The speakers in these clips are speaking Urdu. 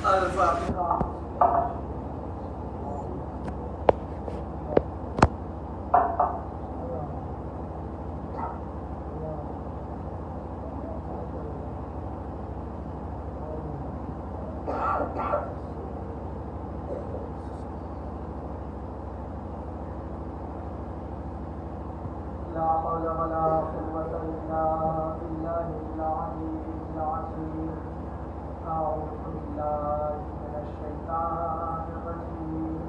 الفاتحة. لا حول ولا قوة إلا بالله العلي العظيم. أعوذ بالله من الشيطان الرجيم.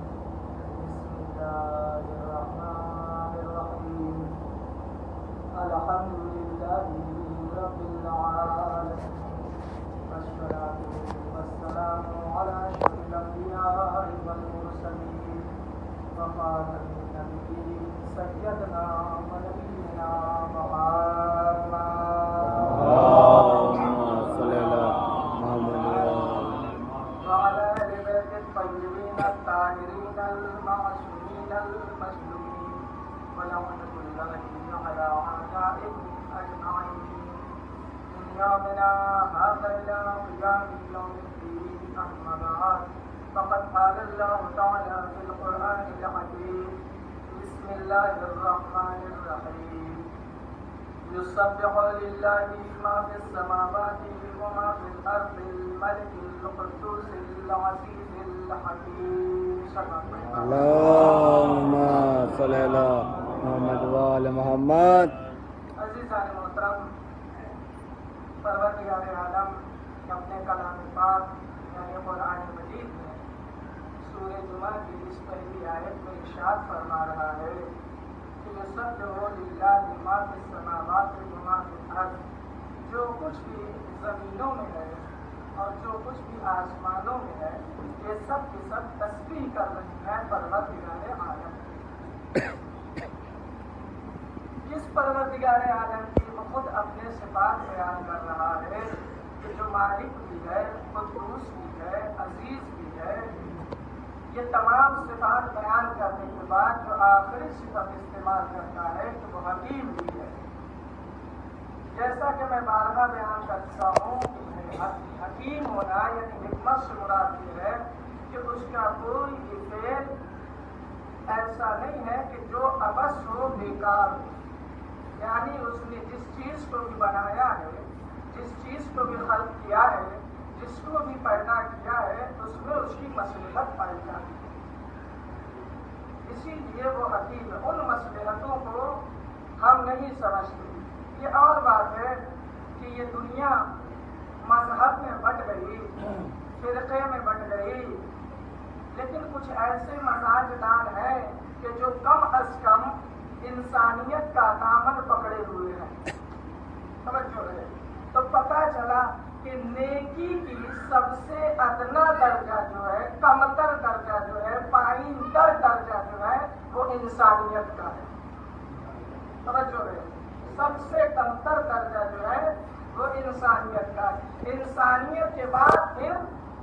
بسم الله الرحمن الرحيم. الحمد لله رب العالمين، والصلاة والسلام على أشرف الأنبياء والمرسلين وخاتم النبيين سيدنا ونبينا وعلى آل بيت الطيبين الطاهرين المعصومين المظلومين ولعنة الله على أعدائهم أجمعين من يومنا هذا إلى قيام يوم الدين. أما بعد، فقد قال الله تعالى في القرآن الحكيم: بسم الله الرحمن الرحيم. يسبح لله ما في السماوات وما في الأرض الملك القدوس العزيز الحكيم. اللهم صل على محمد وآل محمد. عزیزان محترم، پروردگار عالم اپنے کلام پاک یعنی قرآن مجید میں سورہ جمعہ کی اس پہلی آیت میں ارشاد فرما رہا ہے کہ یسبح للہ ما فی السماوات وما فی الارض، جو کچھ بھی زمینوں میں ہے اور جو کچھ بھی آسمانوں میں ہے یہ سب کی سب تسبیح کر رہی ہیں پروردگار عالم. کس پروردگار عالم کی؟ وہ خود اپنے صفات بیان کر رہا ہے کہ جو مالک بھی ہے، قدوس بھی ہے، عزیز بھی ہے. یہ تمام صفات بیان کرنے کے بعد جو آخری صفت استعمال کرتا ہے کہ وہ حکیم بھی ہے. جیسا کہ میں بارہا بیان کر چکا ہوں کہ حکیم ہونا یعنی حکمت سے مراد یہ ہے کہ اس کا کوئی بھی فعل ایسا نہیں ہے کہ جو عبث ہو، بیکار ہو. یعنی اس نے جس چیز کو بھی بنایا ہے، جس چیز کو بھی خلق کیا ہے، جس کو بھی پیدا کیا ہے، اس میں اس کی مصلحت پائی جاتی ہے. اسی لیے وہ حکیم ہے. ان مصلحتوں کو ہم نہیں سمجھتے. یہ اور بات ہے کہ یہ دنیا مذہب میں بٹ گئی، فرقے میں بٹ گئی، لیکن کچھ ایسے مزاج دار ہیں کہ جو کم از کم انسانیت کا دامن پکڑے ہوئے ہیں. توجہ ہے. تو پتہ چلا کہ نیکی کی سب سے ادنا درجہ جو ہے، کمتر درجہ جو ہے، پائیں تر درجہ جو ہے وہ انسانیت کا ہے. توجہ ہے. سب سے کمتر درجہ جو ہے وہ انسانیت کا ہے. انسانیت کے بعد پھر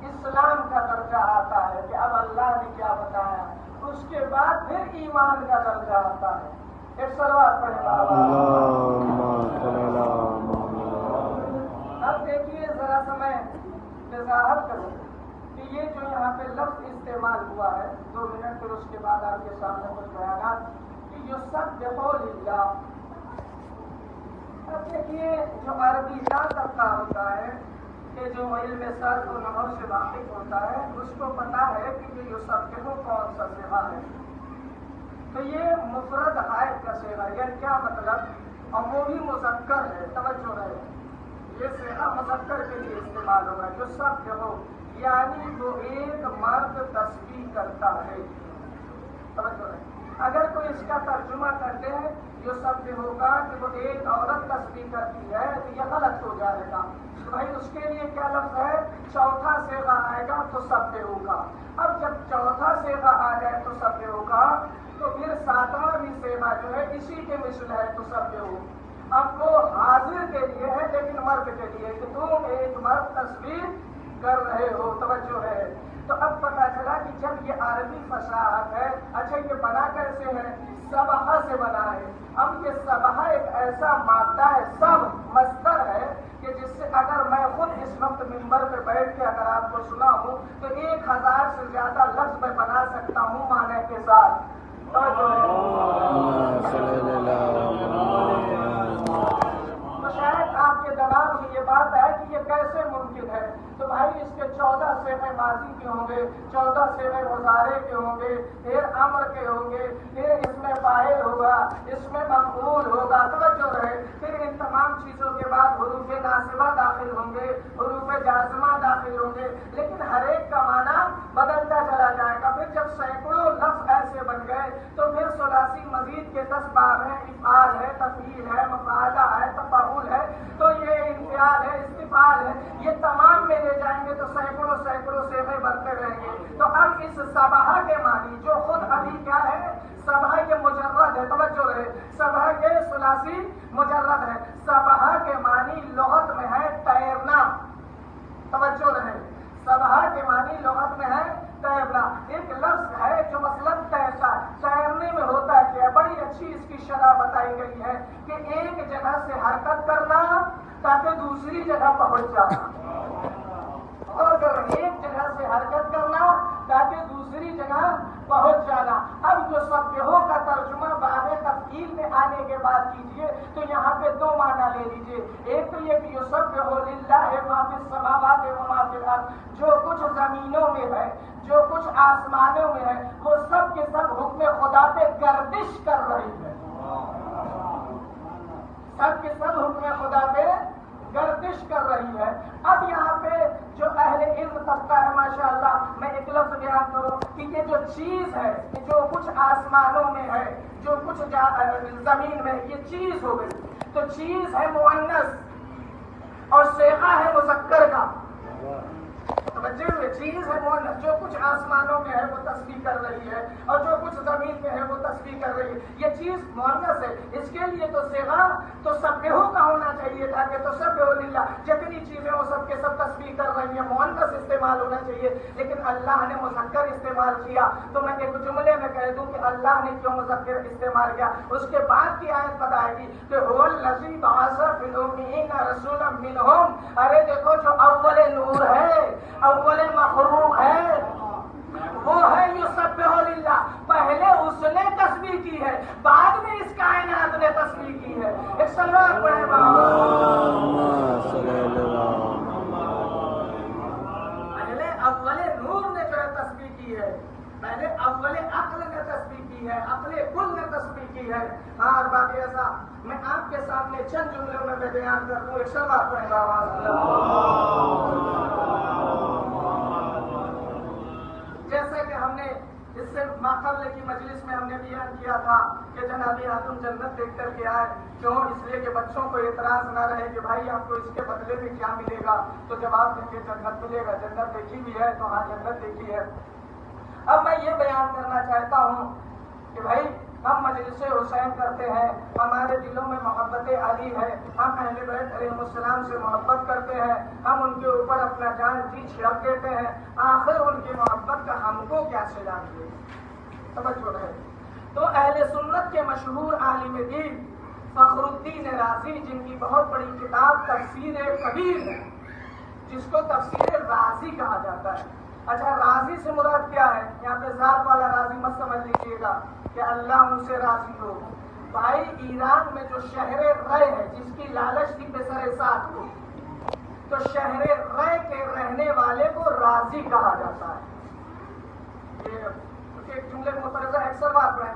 اسلام کا درجہ آتا ہے کہ اب اللہ نے کیا بتایا. اس کے بعد پھر ایمان کا درجہ آتا ہے. ایک صلوات پڑھیں. اب دیکھیے ذرا سا میں وضاحت کروں کہ یہ جو یہاں پہ لفظ استعمال ہوا ہے 2 منٹ، پھر اس کے بعد آپ کے سامنے کچھ بیانات کہ یسبح للہ. اب دیکھیے جو عربی دان طبقہ ہوتا ہے کہ جو علم صرف و نحو سے واقف ہوتا ہے اس کو پتا ہے کہ یہ یسبح کون سا صیغہ ہے. تو یہ مفرد غائب کا صیغہ، یعنی کیا مطلب؟ عمومی مذکر ہے. توجہ رہے. یہ صیغہ مذکر کے لیے استعمال ہوگا. یسبح یعنی وہ ایک مرد تسبیح کرتا ہے. توجہ رہے. اگر کوئی اس کا ترجمہ کرتے ہیں یسبح ہوگا کہ وہ ایک عورت تسبیح کرتی ہے تو یہ غلط ہو جائے گا. بھائی اس کے لیے کیا لفظ ہے؟ چوتھا صیغہ آئے گا تو سبح ہوگا. اب جب چوتھا صیغہ آ جائے تو سبح ہوگا، تو پھر 7واں بھی صیغہ جو ہے اسی کے مثل ہے تو سبح ہو. اب وہ حاضر کے لیے ہے لیکن مرد کے لیے کہ تم ایک مرد تسبیح کر رہے ہو. توجہ ہے. تو اب پتا چلا کہ جب یہ عربی فصاحت ہے. اچھا یہ بنا کیسے ہے؟ سبحہ سے بنا ہے. اب یہ سبحہ ایک ایسا مادہ ہے، سب مصدر ہے کہ جس سے اگر میں خود اس وقت منبر پہ بیٹھ کے اگر آپ کو سنا ہوں تو 1000 سے زیادہ لفظ میں بنا سکتا ہوں معنی کے ساتھ. تو شاید آپ کے دماغ میں یہ بات ہے کہ یہ کیسے ممکن ہے. تو بھائی اس کے 14 صیغے ماضی کے ہوں گے, 14 صیغے مضارع کے ہوں گے, پھر امر کے ہوں گے, پھر اس میں فاعل ہوگا, اس میں مفعول ہوگا. توجہ رہے. پھر ان تمام چیزوں کے بعد حروف ناصبہ داخل ہوں گے, حروف جازمہ داخل ہوں گے, لیکن ہر ایک کا معنی بدلتا چلا جائے گا. پھر جب سینکڑوں لفظ ایسے بن گئے تو پھر ثلاثی مزید کے 10 باب ہیں, افعال ہے, تفعیل ہے, مفاعلہ ہے, تفاعل ہے, تو یہ انفعال ہے, استفعال ہے, یہ تمام میں لے جائیں گے تو سینکڑوں صیغے بنتے رہیں گے. تو اب اس صباح کے معنی جو خود ابھی کیا ہے, صباح یہ مجرد ہے. توجہ رہے. صباح کے ثلاثی مجرد ہے. صباح کے معنی لغت میں ہے تیرنا. توجہ رہے. صباح کے معنی لغت میں ہے تیرنا. ایک لفظ ہے جو مثلاً تیرنے میں ہوتا ہے کیا, بڑی اچھی اس کی شرح بتائی گئی ہے کہ ایک جگہ سے حرکت کرنا تاکہ دوسری جگہ پہنچ جانا, اور ایک جگہ سے حرکت کرنا تاکہ دوسری جگہ پہنچ جانا. اب جو سبحوں کا ترجمہ باب تفعیل میں آنے کے بعد کیجئے تو یہاں پہ 2 معنی لے لیجئے. ایک تو یہ کہ یسبح للہ ما فی السماوات و ما فی الارض, جو کچھ زمینوں میں ہے, جو کچھ آسمانوں میں ہے, وہ سب کے سب حکم خدا پہ گردش کر رہی ہے. سب کے سب حکم خدا پہ گردش کر رہی ہے. اب یہاں پہ جو اہل علم طبقہ ہے ماشاءاللہ, میں ایک لفظ بیان کروں کہ یہ جو چیز ہے, کہ جو کچھ آسمانوں میں ہے, جو کچھ زمین میں, یہ چیز ہو گئی. تو چیز ہے مؤنث اور صیغہ ہے مذکر کا. توجہ ہوئے. چیز ہے مؤنث, جو کچھ آسمانوں میں ہے وہ تسبیح کر رہی ہے, اور جو کچھ زمین میں ہے وہ تسبیح کر رہی ہے. یہ چیز مؤنث ہے. اس کے لیے تو صیغہ تو سبحو کا ہونا چاہیے تھا کہ تو سبحو للہ, جتنی چیزیں وہ سب کے سب تسبیح کر رہی ہیں, مؤنث استعمال ہونا چاہیے, لیکن اللہ نے مذکر استعمال کیا. تو میں ایک جملے میں کہہ دوں کہ اللہ نے کیوں مذکر استعمال کیا. اس کے بعد کی آیت بتائے گی کہ هو الذی بعث فی الامین رسولا منہم. ارے دیکھو جو اول نور ہے, اول مخلوق ہے, وہ ہے یسبح للہ. پہلے اس نے تسبیح کی ہے, بعد میں اس کائنات نے تسبیح کی ہے. ایک صلوات پڑھیں. پہلے اول نور نے جو ہے تسبیح کی ہے, پہلے اول عقل نے تسبیح کی ہے, عقل کل نے تسبیح کی ہے. ہاں, اور باقی ایسا میں آپ کے سامنے چند جملوں میں بیان کر دوں. ایک صلوات پڑھیں. جیسے کہ ہم نے اس سے ماقبل کی مجلس میں ہم نے بیان کیا تھا کہ جناب خاتون جنت دیکھ کر کے آئے. کیوں؟ اس لیے کہ بچوں کو اعتراض نہ رہے کہ بھائی آپ کو اس کے بدلے میں کیا ملے گا. تو جواب دیں کہ جنت ملے گا. جنت دیکھی بھی ہے تو ہاں جنت دیکھی ہے. اب میں یہ بیان کرنا چاہتا ہوں کہ بھائی ہم مجلس حسین کرتے ہیں, ہمارے دلوں میں محبت علی ہے, ہم اہل بیت علیہ السلام سے محبت کرتے ہیں, ہم ان کے اوپر اپنا جان جی چھڑک دیتے ہیں. آخر ان کی محبت کا ہم کو کیا سلا ملے. توجہ رہے. تو اہل سنت کے مشہور عالم دین فخر الدین رازی, جن کی بہت بڑی کتاب تفسیر کبیر ہے, جس کو تفسیر رازی کہا جاتا ہے. اچھا, راضی سے مراد کیا ہے؟ یہاں پہ ذات والا راضی مت سمجھ لیجیے گا کہ اللہ ان سے راضی ہو. بھائی ایران میں جو شہر رے ہے, جس کی لالچ تھی پسر سات کو, تو شہر رے کے رہنے والے کو راضی کہا جاتا ہے. ایک جملے مترجم اکثر بات میں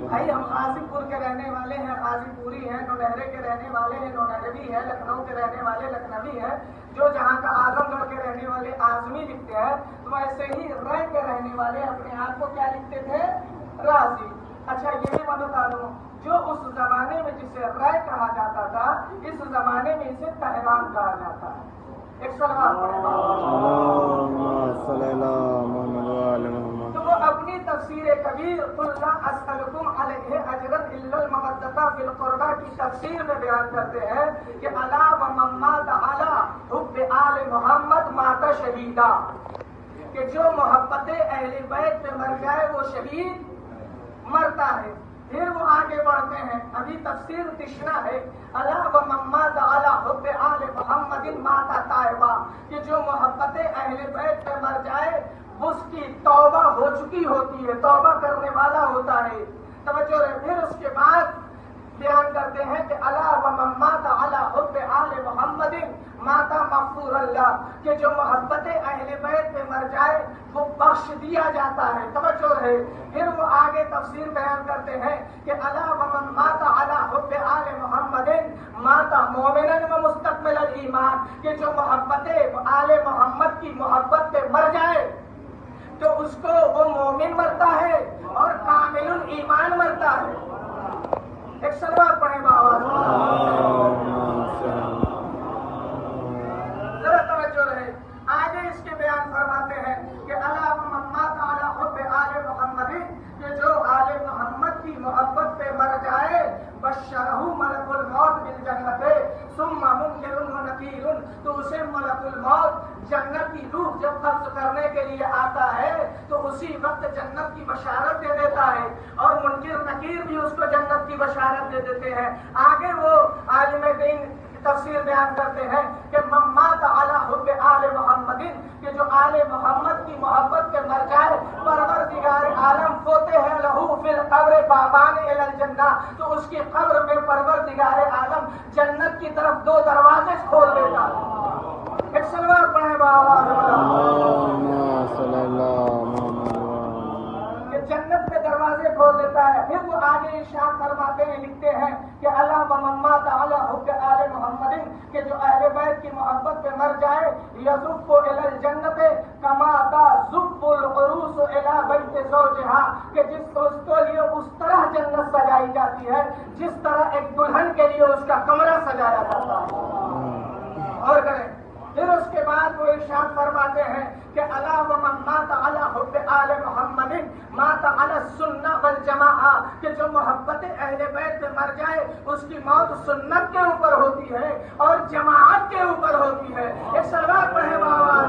بھائی ہم غازی پور کے رہنے والے ہیں, غازی پوری ہیں, نونہرے کے رہنے والے ہیں, نونہروی ہیں, لکھنؤ کے رہنے والے لکھنوی ہیں, جو جہاں کا اعظم گڑھ کے رہنے والے اعظمی لکھتے ہیں, تو ایسے ہی رے کے رہنے والے اپنے آپ کو کیا لکھتے تھے؟ راضی. اچھا, یہ بھی میں بتا دوں, جو اس زمانے میں جسے رے کہا جاتا تھا, اس زمانے میں اسے تہران کہا جاتا ہے. ایک سلام. تو وہ اپنی تفسیر کبیر قل لا اسألکم علیہ اجرا الا المودۃ فی القربى کی تفسیر میں بیان کرتے ہیں کہ الا ومن مات علی حب آل محمد مات شہیدا, کہ جو محبت اہل بیت پہ مر جائے وہ شہید مرتا ہے. پھر وہ آگے بڑھتے ہیں. ابھی تفسیر تشنا ہے. الا و من مات علی حب آل محمد مات تائبا, کہ جو محبت اہل بیت پہ مر جائے اس کی توبہ ہو چکی ہوتی ہے, توبہ کرنے والا ہوتا ہے. توجہ رہے. پھر اس کے بعد بیان کرتے ہیں کہ الا و من مات علی حب آل محمد مات مغفور اللہ, کہ جو محبت اہل بیت پہ مر جائے وہ بخش دیا جاتا ہے. توجہ رہے. پھر وہ آگے تفسیر بیان کرتے ہیں کہ الا و من مات علی حب آل محمد مات مومنا و مستقبل الایمان, کہ جو محبت آل محمد کی محبت پہ مر جائے تو اس کو وہ مومن مرتا ہے اور کامل الایمان مرتا ہے. ایک سلوات پڑھیں بآواز. ذرا توجہ رہے. آگے اس کے بیان فرماتے ہیں کہ الا ومن مات علی حب آل محمد, کہ جو آل محمد کی محبت پہ مر جائے بشرہ ملک الموت بالجنت ثم منکر و نکیر, تو اسے ملک الموت جنت کی روح جب قبض کرنے کے لیے آتا ہے تو اسی وقت جنت کی بشارت دے دیتا ہے, اور منکر نکیر بھی اس کو جنت کی بشارت دے دیتے ہیں. آگے وہ عالم دین تفسیر بیان کرتے ہیں کہ من مات علی حب آل محمد, کہ جو آل محمد کی محبت کے مر جائے پروردگار عالم فوتے ہیں لہو فی القبر بابان الی الجنہ, تو اس کی قبر میں پروردگار عالم جنت کی طرف دو دروازے کھول دیتا ہے. ایک سلوات پڑھیں بآواز کہ جنت میں دروازے کھول دیتا ہے. پھر وہ آگے ارشاد فرماتے ہیں, لکھتے ہیں کہ الا ومن مات علی حب آل محمد, کہ جو اہل بیت کی محبت پہ مر جائے یذب الی الجنت کما تذب العروس الی بیت زوجہا, کہ جس کو اس کے لیے اس طرح جنت سجائی جاتی ہے جس طرح ایک دلہن کے لیے اس کا کمرہ سجایا جاتا ہے. اور کریں. پھر اس کے بعد وہ ارشاد فرماتے ہیں کہ الا ومن مات علی حب آل محمد مات علی السنہ والجماعہ, کہ جو محبت اہل بیت پہ مر جائے اس کی موت سنت کے اوپر ہوتی ہے اور جماعت کے اوپر ہوتی ہے. ایک سلوات پڑھیں بآواز.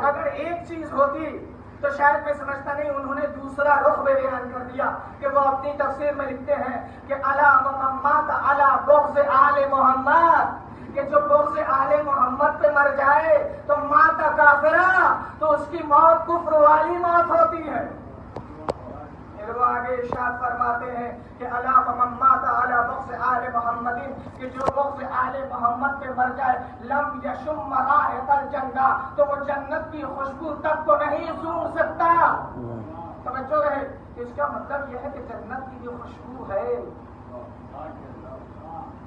اگر ایک چیز ہوتی تو شاید میں سمجھتا نہیں, انہوں نے دوسرا رخ میں بیان کر دیا کہ وہ اپنی تفسیر میں لکھتے ہیں کہ الا ومن مات علی بغض آل محمد, کہ جو بغض آل محمد پہ مر جائے تو مات کافرہ, تو اس کی موت کفر والی موت ہوتی ہے. پھر وہ آگے ارشاد فرماتے ہیں کہ الا ومن مات علی بغض آل محمد, کہ جو بغض آل محمد پہ مر جائے لم یشم رائحۃ الجنہ, تو وہ جنت کی خوشبو تک کو نہیں سونگھ سکتا. توجہ رہے. اس کا مطلب یہ ہے کہ جنت کی جو خوشبو ہے,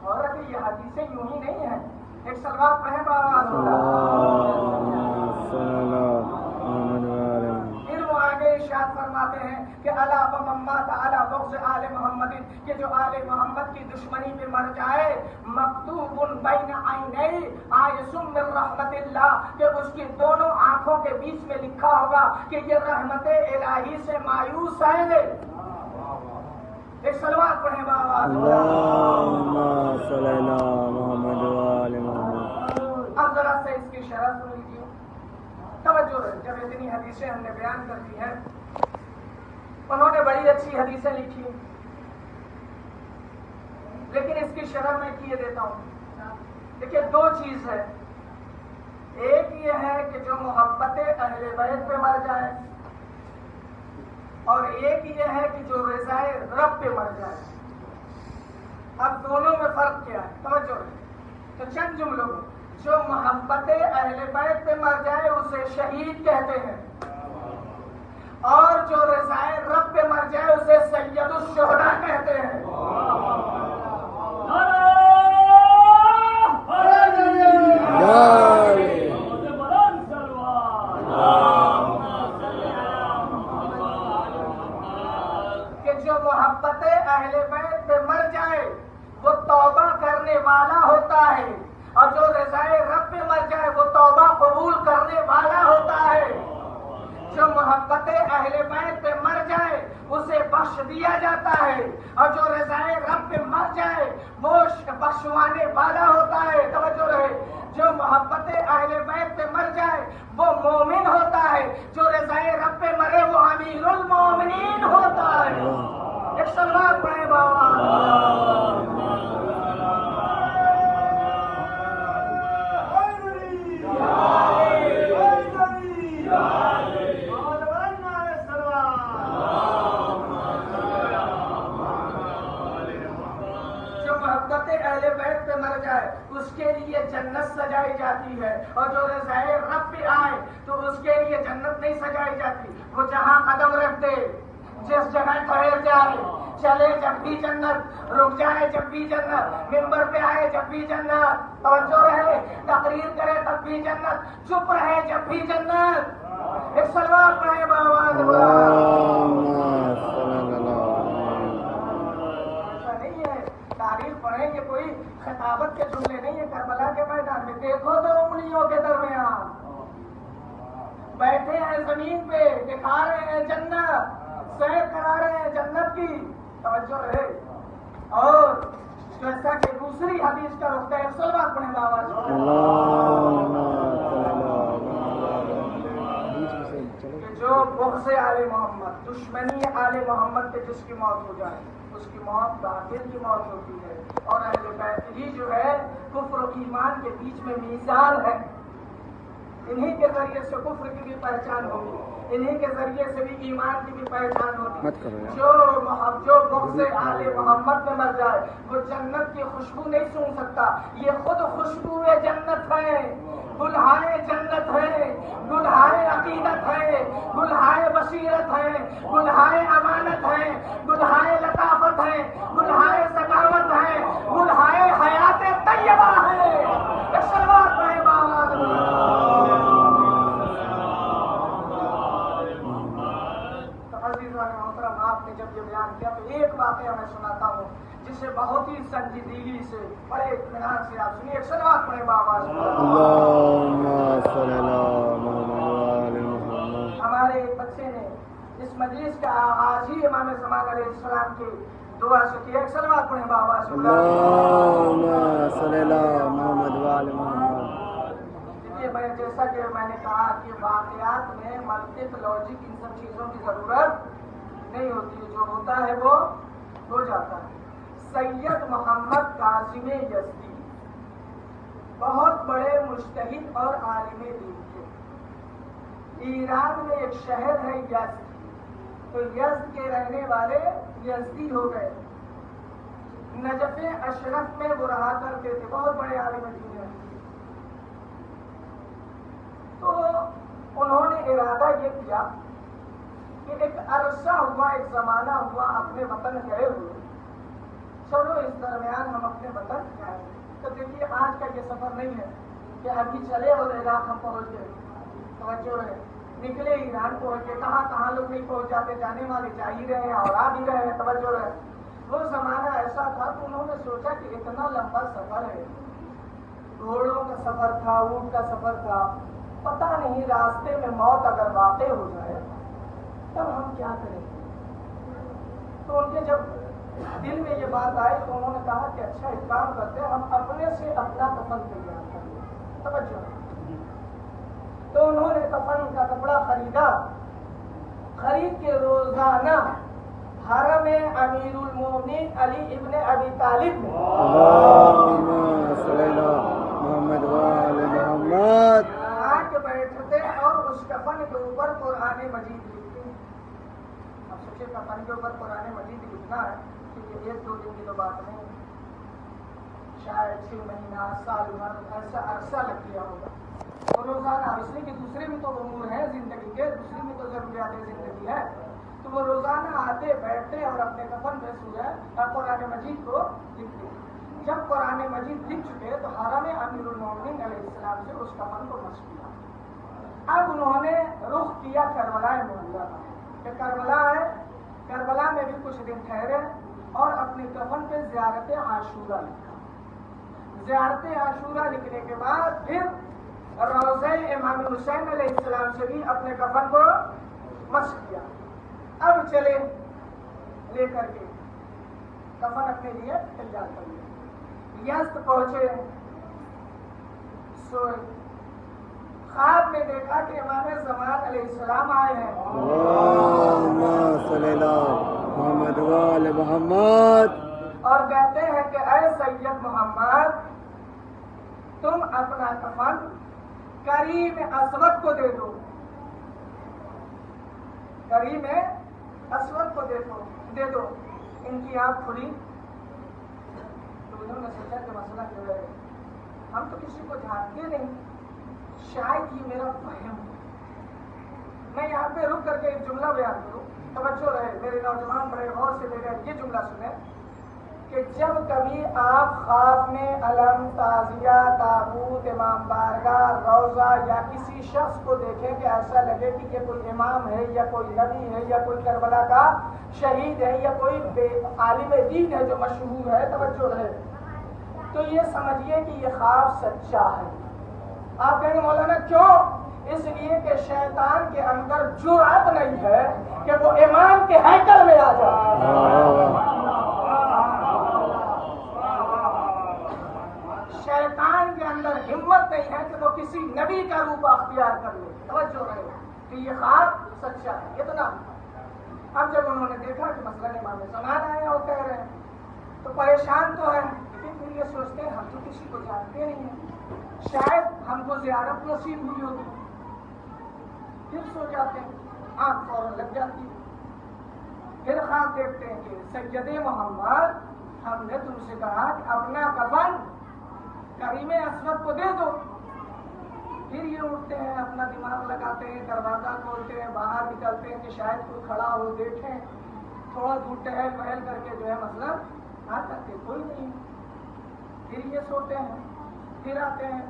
اور یہ حدیثیں یوں ہی نہیں ہیں. ایک سلوات پڑھیں بآواز. پھر وہ آگے ارشاد فرماتے ہیں کہ الا ومن مات علی بغض آل محمد, کہ جو آل محمد کی دشمنی پہ مر جائے مکتوب بین عینی آیس من رحمت اللہ, کہ اس کی دونوں آنکھوں کے بیچ میں لکھا ہوگا کہ یہ رحمت الہی سے مایوس ہے. ایک سلوات پڑھیں بآواز. اب ذرا سے اس کی شرح سن لیجیے. توجہ رہے. جب اتنی حدیثیں ہم نے بیان کر دی ہیں, انہوں نے بڑی اچھی حدیثیں لکھی, لیکن اس کی شرح میں کیے دیتا ہوں. دیکھیے دو چیز ہے. ایک یہ ہے کہ جو محبت اہل بیت پہ مر جائے, اور ایک یہ ہے کہ جو رضائے رب پہ مر جائے. اب دونوں میں فرق کیا ہے؟ توجہ رہے. تو چند جملوں میں, جو محبت اہل بیت پہ مر جائے اسے شہید کہتے ہیں, اور جو رضائے رب پہ مر جائے اسے سید الشہداء کہتے ہیں. کہ جو محبت اہل بیت پہ مر جائے وہ توبہ کرنے والا ہوتا ہے, اور جو رضائے رب پہ مر جائے وہ توبہ قبول کرنے والا ہوتا ہے. جو محبت اہل بیت پہ مر جائے اسے بخش دیا جاتا ہے، اور جو رضائے رب پہ مر جائے وہ بخشوانے والا ہوتا ہے۔ توجہ رہے، جو محبت اہل بیت پہ مر جائے وہ مومن ہوتا ہے، جو رضائے رب پہ مرے وہ امیر المومنین ہوتا ہے۔ ایک صلوات پڑھیں بابا۔ اہل بیت پہ مر جائے اس کے لیے جنت سجائی جاتی ہے، اور جو رضائے رب پہ آئے تو اس کے لیے جنت نہیں سجائی جاتی۔ وہ جہاں قدم رکھ دے، جس جگہ ٹھہر جائے، چلے جب بھی جنت، رک جائے جب بھی جنت، ممبر پہ آئے جب بھی جنت، توجہ رہے، تقریر کرے تب بھی جنت، چپ رہے جب بھی جنت۔ ایک صلوات پڑھیں بآواز تاریخ پڑھیں گے، کوئی خطابت کے جملے نہیں ہے۔ کربلا کے میدان میں دیکھو تو انگلیوں کے درمیان بیٹھے ہیں زمین پہ، دکھا رہے ہیں جنت، سیر کرا رہے ہیں جنت کی، توجہ رہے۔ اور جیسا کہ دوسری حدیث کا رخ ہے، صلوات پڑھیں آواز کہ جو بغض آل محمد، دشمنی آل محمد پہ جس کی موت ہو جائے اس کی موت باطل کی موت ہوتی ہے۔ اور اہل بیت ہی جو ہے کفر و ایمان کے بیچ میں میزان ہے، انہی کے ذریعے سے کفر کی بھی پہچان ہوگی، انہی کے ذریعے سے بھی ایمان کی بھی پہچان ہوگی۔ جو بغض آل محمد میں مر جائے وہ جنت کی خوشبو نہیں سن سکتا، یہ خود خوشبو جنت ہے، گلہائے جنت ہے، گلہائے عقیدت ہے، گلہائے بصیرت ہے، گلہائے امانت ہے، گلہائے لطافت ہے، گلہائے ذکاوت ہے، گلہائے حیات طیبہ ہے۔ ایک صلوات پڑھیں بآواز محترم۔ آپ نے جب یہ بیان کیا تو ایک واقعہ میں سناتا ہوں جسے بہت ہی سنجیدگی سے، بڑے اطمینان سے آپ سنیے۔ ایک صلوات پڑھیں بآواز ہمارے ایک بچے نے اس مجلس کا آغاز ہی امام زمان علیہ السلام کی دعا سے کیا۔ ایک صلوات پڑھیں بآواز جیسا کہ میں نے کہا کہ واقعات میں منطق، لاجک، ان سب چیزوں کی ضرورت نہیں ہوتی ہے، جو ہوتا ہے وہ ہو جاتا ہے۔ سید محمد کاظم یزدی بہت بڑے مجتہد اور عالم دین تھے۔ ایران میں ایک شہر ہے یزد، تو یزد کے رہنے والے یزدی ہو گئے۔ نجف اشرف میں وہ رہا کرتے تھے، بہت بڑے عالم دین ہیں۔ تو انہوں نے ارادہ یہ کیا کہ ایک عرصہ ہوا، ایک زمانہ ہوا اپنے وطن گئے ہوئے، چلو اس درمیان ہم اپنے وطن جائیں۔ تو دیکھیے آج کا یہ سفر نہیں ہے کہ ابھی چلے اور عراق ہم پہنچ گئے، توجہ رہے، نکلے ایران پہنچ گئے، کہاں لوگ نہیں پہنچ جاتے، جانے والے جا ہی رہے ہیں اور آ بھی رہے ہیں، توجہ رہے۔ وہ زمانہ ایسا تھا کہ انہوں نے سوچا کہ اتنا لمبا سفر ہے، گھوڑوں کا سفر تھا، اونٹ کا سفر تھا، پتہ نہیں راستے میں موت اگر واقع ہو جائے تب ہم کیا کریں گے۔ تو ان کے جب دل میں یہ بات آئی تو انہوں نے کہا کہ اچھا ایک کام کرتے ہیں، ہم اپنے سے اپنا کفن تیار کر لیں، توجہ۔ تو انہوں نے کفن کا کپڑا خریدا، خرید کے روزانہ حرم امیر المومنین علی ابن ابی طالب میں آ کے بیٹھتے اور اس کفن کے اوپر قرآن مجید لکھتے ہیں۔ اب سوچے کفن کے اوپر قرآن مجید لکھنا ہے کہ یہ ایک دو دن کی تو بات نہیں ہے، شاید 6 مہینہ، سال بھر ایسا عرصہ لگ گیا ہوگا۔ اور روزانہ اس لیے کہ دوسرے بھی تو امور ہیں زندگی کے، دوسری بھی تو ضروریات زندگی ہے، تو وہ روزانہ آتے بیٹھتے اور اپنے کفن پہ سوئے اور قرآن مجید کو لکھتے۔ جب قرآن مجید لکھ چکے تو حرم امیر المومنین علیہ السلام سے اس کفن کو مشق کیا۔ اب انہوں نے رخ کیا کربلا معلیٰ کا، کہ کربلا ہے، کربلا میں بھی کچھ دن ٹھہرے اور اپنے کفن پہ زیارت عاشورہ لکھا۔ زیارت عاشورہ لکھنے کے بعد پھر روضہ امام حسین علیہ السلام سے بھی اپنے کفن کو مشق کیا۔ اب چلے لے کر کے کفن اپنے لیے تیار کر لیا. یزد پہنچے، سوئے، خواب میں دیکھا کہ امام زمان علیہ السلام آئے ہیں. اللہم صلی اللہ محمد وآل محمد. اور کہتے ہیں کہ اے سید محمد، تم اپنا کفن کریم اسود کو دے دو، کریم اسود کو دے دو. ان کی آنکھ کھلی تو انہوں نے سوچا کہ مسئلہ جو ہے ہم تو کسی کو جانتے نہیں، شاید یہ میرا وہم ہے. میں یہاں پہ رک کر کے ایک جملہ بیان کروں، توجہ رہے میرے نوجوان، بڑے غور سے میرے یہ جملہ سنیں کہ جب کبھی آپ خواب میں علم، تعزیہ، تابوت، امام بارگاہ، روضہ یا کسی شخص کو دیکھیں کہ ایسا لگے کہ یہ کوئی امام ہے یا کوئی نبی ہے یا کوئی کربلا کا شہید ہے یا کوئی عالم دین ہے جو مشہور ہے، توجہ رہے، تو یہ سمجھیے کہ یہ خواب سچا ہے. آپ کہیں گے مولانا کیوں؟ اس لیے کہ شیطان کے اندر جرأت نہیں ہے کہ وہ امام کے ہیکل میں آ جائے. شیطان کے اندر ہمت نہیں ہے کہ وہ کسی نبی کا روپ اختیار کر لے. توجہ رہے کہ یہ خواب سچا ہے. اتنا اب جب انہوں نے دیکھا کہ مثلاً امام زمان آئے اور کہہ رہے ہیں تو پریشان تو ہے، لیکن پھر یہ سوچتے ہیں ہم تو کسی کو جانتے نہیں ہیں، شاید ہم کو زیارت نصیب ہوئی ہوگی. پھر سو جاتے ہیں، آنکھ فوراً لگ جاتی ہے. پھر خواب دیکھتے ہیں کہ سید محمد، ہم نے تم سے کہا کہ اپنا کفن کریم اسود کو دے دو. پھر یہ اٹھتے ہیں، اپنا دماغ لگاتے ہیں، دروازہ کھولتے ہیں، باہر نکلتے ہیں کہ شاید کوئی کھڑا ہو، دیکھیں، تھوڑا دور ٹہل پہل کر کے جو ہے مطلب آ کرتے کوئی نہیں. پھر یہ سوتے ہیں، پھر آتے ہیں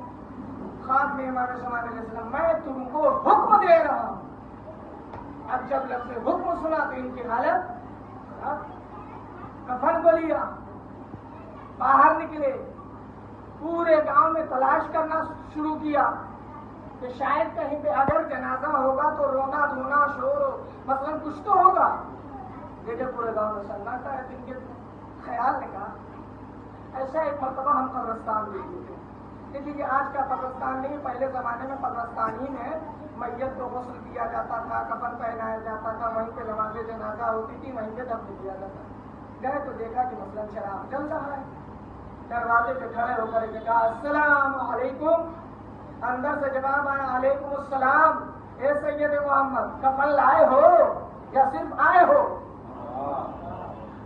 خواب میں امام زمان علیہ السلام، میں تم کو حکم دے رہا ہوں. اب جب لفظ حکم سنا تو ان کی حالت کفن کو لیا، باہر نکلے، پورے گاؤں میں تلاش کرنا شروع کیا کہ شاید کہیں پہ اگر جنازہ ہوگا تو رونا دھونا شور مثلاً کچھ تو ہوگا. دیکھے پورے گاؤں میں سناٹا ہے. ان کے خیال نے کہا ایسا ایک مرتبہ ہم قبرستان دیکھ لیتے. دیکھیے یہ آج کا قبرستان نہیں، پہلے زمانے میں قبرستان ہی میں میت کو غسل کیا جاتا تھا، کفن پہنایا جاتا تھا، وہیں پہ نماز جنازہ ہوتی تھی، وہیں پہ دفن کیا جاتا تھا. گئے تو دیکھا کہ مثلاً شراب چل رہا ہے. دروازے پہ کھڑے ہو کر کے کہا السلام علیکم. اندر سے جواب آیا علیکم السلام. اے سید محمد، کفن لائے ہو یا صرف آئے ہو؟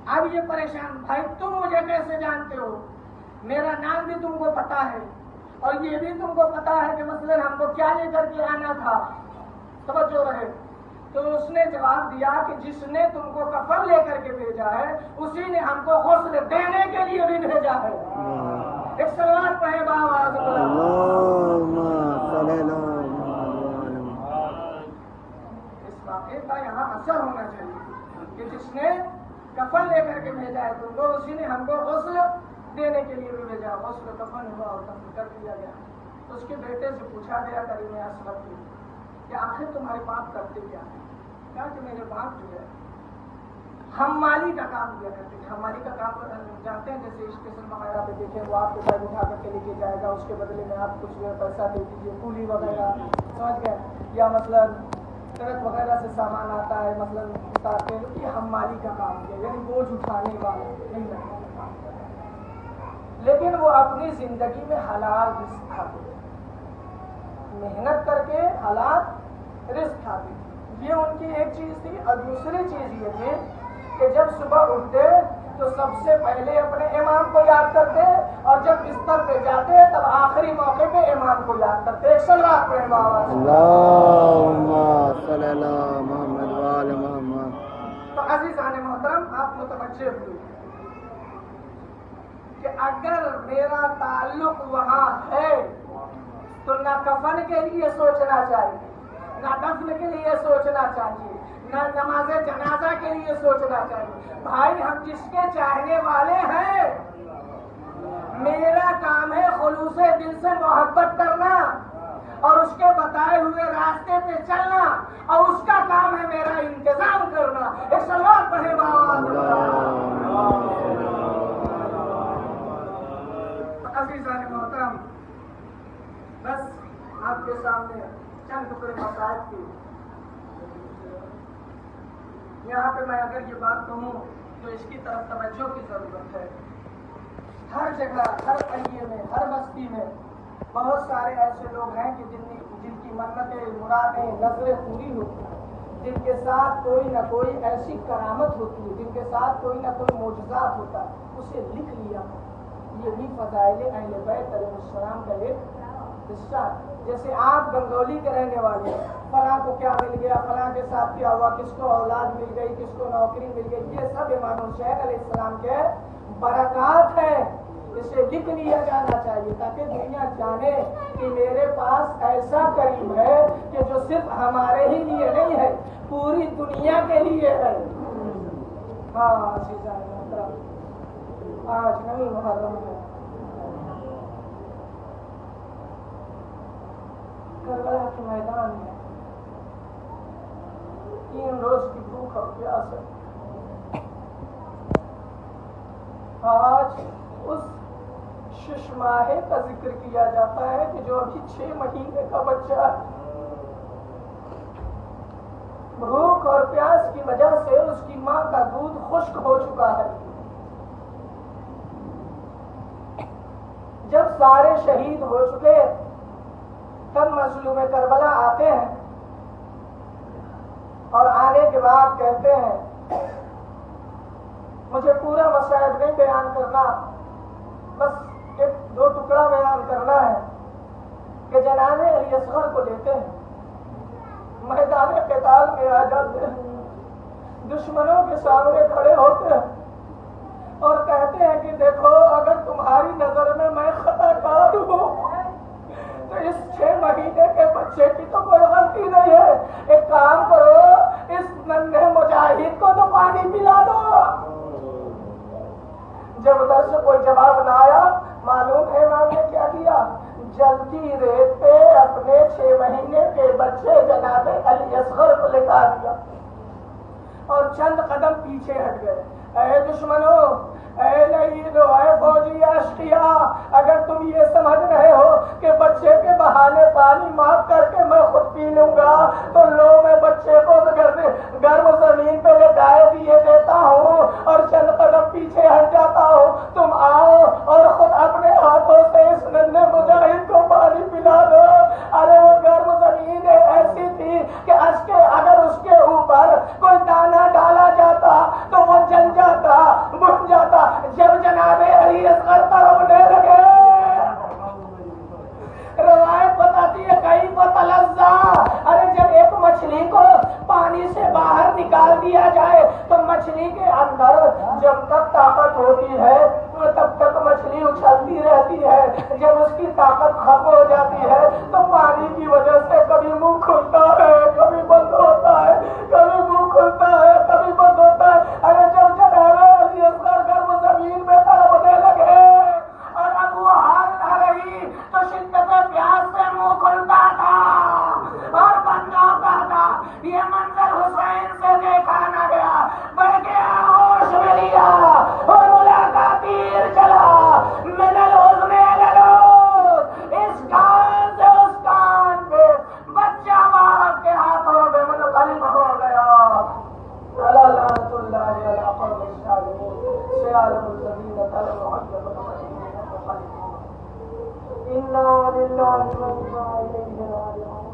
اب یہ پریشان، بھائی تم مجھے کیسے جانتے ہو؟ میرا نام بھی تم کو پتا ہے اور یہ بھی تم کو پتا ہے کہ مثلاً ہم کو کیا لے کر کے آنا تھا. توجہ رہے. تو اس نے جواب دیا کہ جس نے تم کو کفن لے کر کے بھیجا ہے اسی نے ہم کو غسل دینے کے لیے بھی بھیجا ہے. ایک صلوات پڑھیں باآواز اس واقعے کا یہاں اثر ہونا چاہیے کہ جس نے کفن لے کر کے بھیجا ہے تم کو اسی نے ہم کو غسل دینے کے لیے بھی بھیجا. غسل کفن ہوا اور دفن کر دیا گیا. تو اس کے بیٹے سے پوچھا گیا کریم اسود کو کہ آخر تمہارے باپ کرتے کیا ہے؟ کہا کہ میرے باپ جو ہے حمالی کا کام کیا کرتے تھے. حمالی کا کام جانتے ہیں، جیسے اسٹیشن وغیرہ پہ دیکھیں وہ آپ کو بیگ اٹھا کر کے لے کے جائے گا، اس کے بدلے میں آپ کچھ پیسہ دے دیجیے، کولی وغیرہ، سمجھ گئے؟ یا مثلاً ٹرک وغیرہ سے سامان آتا ہے، مثلاً یہ حمالی کا کام کیا، یعنی بوجھ اٹھانے والا نہیں رکھنے کا کام کیا. لیکن وہ اپنی زندگی میں حلال رزق کھاتے تھے، محنت کر کے حلال رزق کھاتے. یہ ان کی ایک چیز تھی. اور دوسری چیز یہ تھی کہ جب صبح اٹھتے تو سب سے پہلے اپنے امام کو یاد کرتے اور جب بستر پہ جاتے تب آخری موقع پہ امام کو یاد کرتے. صلوات پڑھیں باآواز اللہم صلی اللہ محمد وآل محمد. تو عزیزان محترم، آپ متوجہ ہوئے کہ اگر میرا تعلق وہاں ہے تو نہ کفن کے لیے سوچنا چاہیے، نہ دفن کے لیے سوچنا چاہیے، نہ نماز جنازہ کے لیے سوچنا چاہیے. بھائی ہم جس کے چاہنے والے ہیں، میرا کام ہے خلوص دل سے محبت کرنا. اور اس کے بتائے ہوئے راستے پہ چلنا، اور اس کا کام ہے میرا انتظام کرنا۔ ایک سلوات پڑھے بابا۔ عزیزان محترم، بس آپ کے سامنے چند ٹکڑے مسائل کی، یہاں پہ میں اگر یہ بات کہوں تو اس کی طرف توجہ کی ضرورت ہے۔ ہر جگہ، ہر ایریے میں، ہر بستی میں بہت سارے ایسے لوگ ہیں کہ جن کی منتیں، مرادیں، نظریں پوری ہوتی ہیں، جن کے ساتھ کوئی نہ کوئی ایسی کرامت ہوتی ہے، جن کے ساتھ کوئی نہ کوئی معجزات ہوتا ہے، اسے لکھ لیا۔ یہ بھی فضائل اہل بیت علیہ السلام کا ایک حصہ۔ جیسے آپ گنگولی کے رہنے والے، فلاں کو کیا مل گیا، فلاں کے ساتھ کیا ہوا، کس کو اولاد مل گئی، کس کو نوکری مل گئی، یہ سب امام حسین علیہ السلام کے برکات ہیں۔ اسے لکھ لیا جانا چاہیے تاکہ دنیا جانے کہ میرے پاس ایسا کریم ہے کہ جو صرف ہمارے ہی لیے نہیں ہے، پوری دنیا کے لیے ہے۔ ہاں عزیزان محترم، آج نہیں محرم ہے، کربلا کے میدان میں 3 روز کی بھوک اور پیاس ہے۔ آج اس 6 ماہ کا ذکر کیا جاتا ہے کہ جو ابھی 6 مہینے کا بچہ ہے، بھوک اور پیاس کی وجہ سے اس کی ماں کا دودھ خشک ہو چکا ہے۔ جب سارے شہید ہو چکے تب مظلوم کربلا آتے ہیں اور آنے کے بعد کہتے ہیں، مجھے پورا مسائل نہیں بیان کرنا، بس 1-2 ٹکڑا بیان کرنا ہے کہ جناب علی اصغر کو لیتے ہیں، میدان قتال میں آ جاتے ہیں، دشمنوں کے سامنے کھڑے ہوتے ہیں اور کہتے ہیں کہ دیکھو، اگر تمہاری نظر میں میں خطا کار ہوں تو اس 6 مہینے کے بچے کی تو کوئی غلطی نہیں ہے، ایک کام کرو، اس ننھے مجاہد کو تو پانی پلا دو۔ جب ادھر سے کوئی جواب نہ آیا، معلوم ہے امام نے کیا کیا؟ جلدی ریت پہ اپنے 6 مہینے کے بچے جناب علی اصغر کو لٹا دیا اور چند قدم پیچھے ہٹ گئے۔ اے دشمنوں، اے لعینو، اے فوجی اشقیا، اگر تم یہ سمجھ رہے ہو کہ بچے کے بہانے پانی معاف کر کے میں خود پی لوں گا تو لو، میں بچے کو گرم زمین پہ لٹائے دیے دیتا ہوں اور چند قدم پیچھے ہٹ جاتا ہوں، تم آؤ اور خود اپنے ہاتھوں سے اس ننھے مجاہد کو پانی پلا دو۔ ارے وہ گرم زمین ایسی تھی کہ اگر اس کے اوپر کوئی دانہ ڈالا جاتا تو وہ جل جاتا، بجھ جاتا۔ جب جناب علی اصغر تڑپنے لگے، روایت بتاتی ہے کہیں فتلذا، ارے جب ایک مچھلی کو پانی سے باہر نکال دیا جائے تو مچھلی کے اندر جب تک طاقت ہوتی ہے تب تک مچھلی اچھلتی رہتی ہے، جب اس کی طاقت ختم ہو جاتی ہے تو پانی کی وجہ سے کبھی منہ کھلتا ہے، کبھی بند ہوتا ہے، کبھی منہ کھلتا ہے، کبھی بند ہوتا ہے۔ ارے جب جناب علی اصغر گرم زمین میں تڑپنے لگے اور اب وہ حال نہ رہی تو شدت پیاس سے منہ کھلتا تھا اور بند ہوتا تھا۔ یہ منظر حسین سے دیکھا نہ گیا بلکہ آغوش میں لیا اور ملاقات تیر چلا من الحزن الی الحزن، اس کان سے اس کان پہ، بچہ باپ کے ہاتھوں میں منقلب ہو گیا۔ لعنت اللہ علی القوم الظالمین، سیالم الذین طلبوا عجب انا للہ و انا الیہ راجعون۔